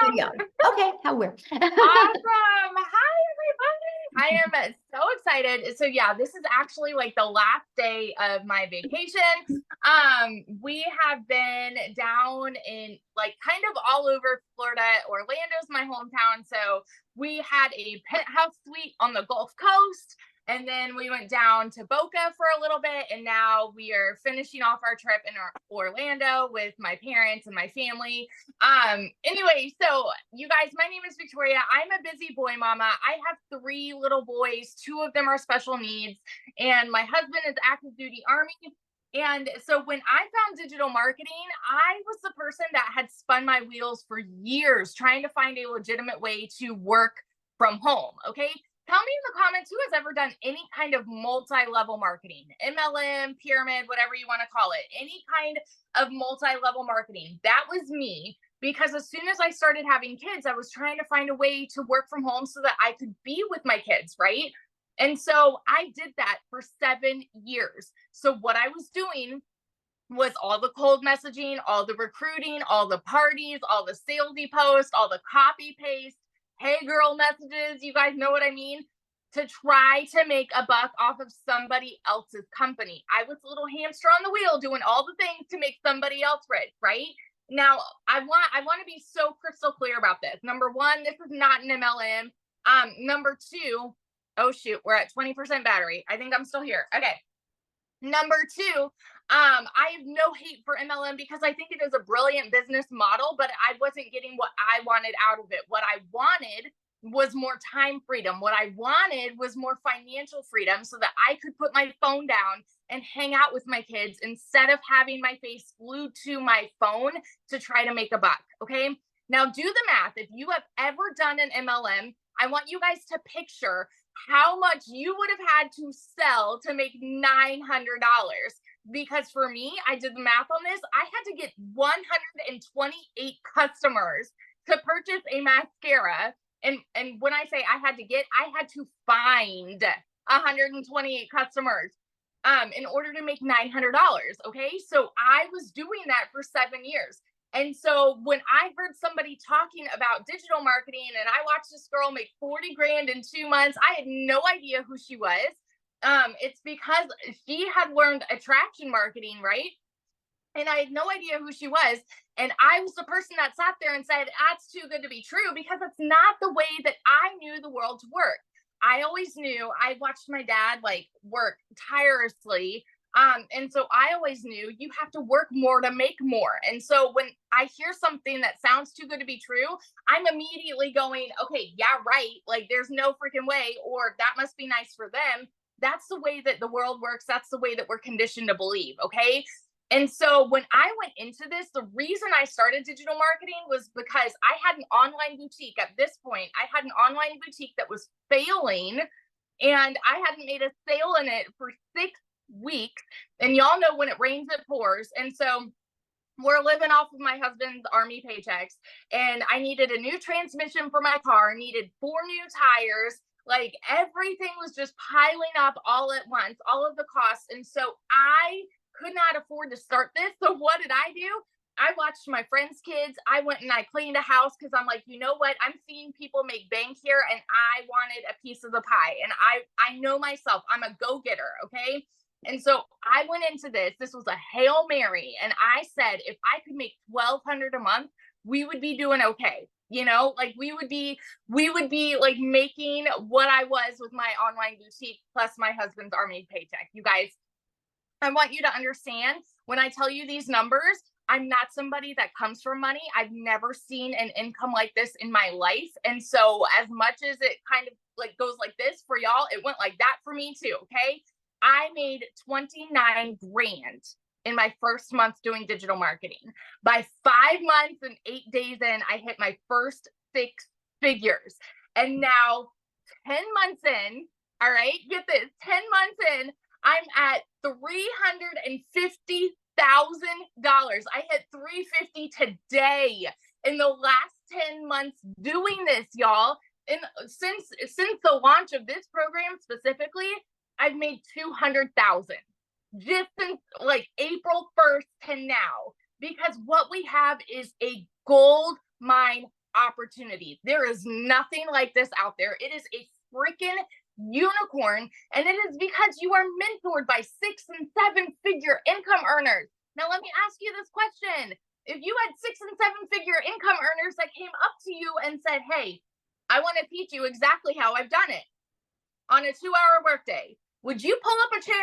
video. Okay, how weird. Awesome. Hi, everybody. I am so excited. So yeah, this is actually like the last day of my vacation. We have been down in like kind of all over Florida. Orlando's my hometown. So we had a penthouse suite on the Gulf Coast. And then we went down to Boca for a little bit, and now we are finishing off our trip in Orlando with my parents and my family. Anyway, so you guys, my name is Victoria. I'm a busy boy mama. I have 3 little boys. 2 of them are special needs, and my husband is active duty Army. And so when I found digital marketing, I was the person that had spun my wheels for years trying to find a legitimate way to work from home. Okay. Tell me in the comments who has ever done any kind of multi-level marketing, MLM, pyramid, whatever you want to call it, any kind of multi-level marketing. That was me, because as soon as I started having kids, I was trying to find a way to work from home so that I could be with my kids, right? And so I did that for 7 years. So what I was doing was all the cold messaging, all the recruiting, all the parties, all the salesy posts, all the copy paste, hey girl messages, you guys know what I mean, to try to make a buck off of somebody else's company. I was a little hamster on the wheel doing all the things to make somebody else rich, right? Now, I want to be so crystal clear about this. Number 1, this is not an MLM. Number 2, oh shoot, we're at 20% battery. I think I'm still here. Okay. Number 2, I have no hate for MLM because I think it is a brilliant business model, but I wasn't getting what I wanted out of it. What I wanted was more time freedom. What I wanted was more financial freedom so that I could put my phone down and hang out with my kids instead of having my face glued to my phone to try to make a buck. Okay. Now do the math. If you have ever done an MLM, I want you guys to picture how much you would have had to sell to make $900. Because for me, I did the math on this. I had to get 128 customers to purchase a mascara. And when I say I had to find 128 customers in order to make $900. Okay. So I was doing that for 7 years. And so when I heard somebody talking about digital marketing and I watched this girl make 40 grand in 2 months, I had no idea who she was. It's because she had learned attraction marketing, right? And I had no idea who she was. And I was the person that sat there and said, that's too good to be true, because it's not the way that I knew the world to work. I always knew, I watched my dad like work tirelessly. And so I always knew you have to work more to make more. And so when I hear something that sounds too good to be true, I'm immediately going, okay, yeah, right. Like there's no freaking way, or that must be nice for them. That's the way that the world works. That's the way that we're conditioned to believe. Okay. And so when I went into this, the reason I started digital marketing was because I had an online boutique. At this point, I had an online boutique that was failing, and I hadn't made a sale in it for 6 weeks. And y'all know when it rains, it pours. And so we're living off of my husband's Army paychecks, and I needed a new transmission for my car, needed 4 new tires. Like everything was just piling up all at once, all of the costs. And so I could not afford to start this. So what did I do? I watched my friends' kids. I went and I cleaned a house because I'm like, you know what? I'm seeing people make bank here, and I wanted a piece of the pie. And I know myself. I'm a go-getter. Okay. And so I went into this. This was a Hail Mary. And I said, if I could make $1,200 a month, we would be doing okay. You know, like we would be like making what I was with my online boutique plus my husband's Army paycheck. You guys, I want you to understand, when I tell you these numbers, I'm not somebody that comes from money. I've never seen an income like this in my life. And so as much as it kind of like goes like this for y'all, it went like that for me too. Okay. I made 29 grand in my first month doing digital marketing. By 5 months and 8 days in, I hit my first 6 figures. And now 10 months in, all right, get this, 10 months in, I'm at $350,000. I hit 350 today in the last 10 months doing this, y'all. And since the launch of this program specifically, I've made 200,000 just since like April 1st to now, because what we have is a gold mine opportunity. There is nothing like this out there. It is a freaking unicorn. And it is because you are mentored by 6 and 7 figure income earners. Now, let me ask you this question. If you had 6 and 7 figure income earners that came up to you and said, hey, I want to teach you exactly how I've done it on a 2-hour workday, would you pull up a chair,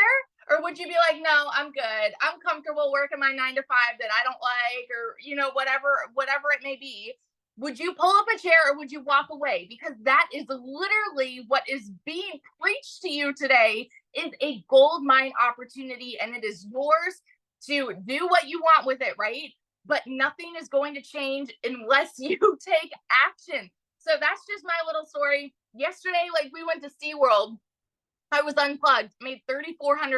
or would you be like, no, I'm good. I'm comfortable working my 9 to 5 that I don't like, or, you know, whatever it may be. Would you pull up a chair, or would you walk away? Because that is literally what is being preached to you today, is a gold mine opportunity, and it is yours to do what you want with it, right? But nothing is going to change unless you take action. So that's just my little story. Yesterday, like, we went to SeaWorld. I was unplugged, made $3,400.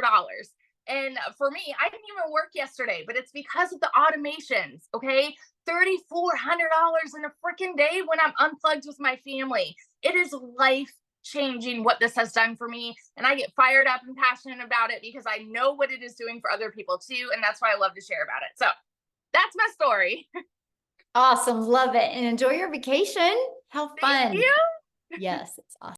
And for me, I didn't even work yesterday, but it's because of the automations. Okay. $3,400 in a freaking day when I'm unplugged with my family. It is life changing what this has done for me. And I get fired up and passionate about it because I know what it is doing for other people too. And that's why I love to share about it. So that's my story. Awesome. Love it. And enjoy your vacation. Have fun. Thank you. Yes, it's awesome.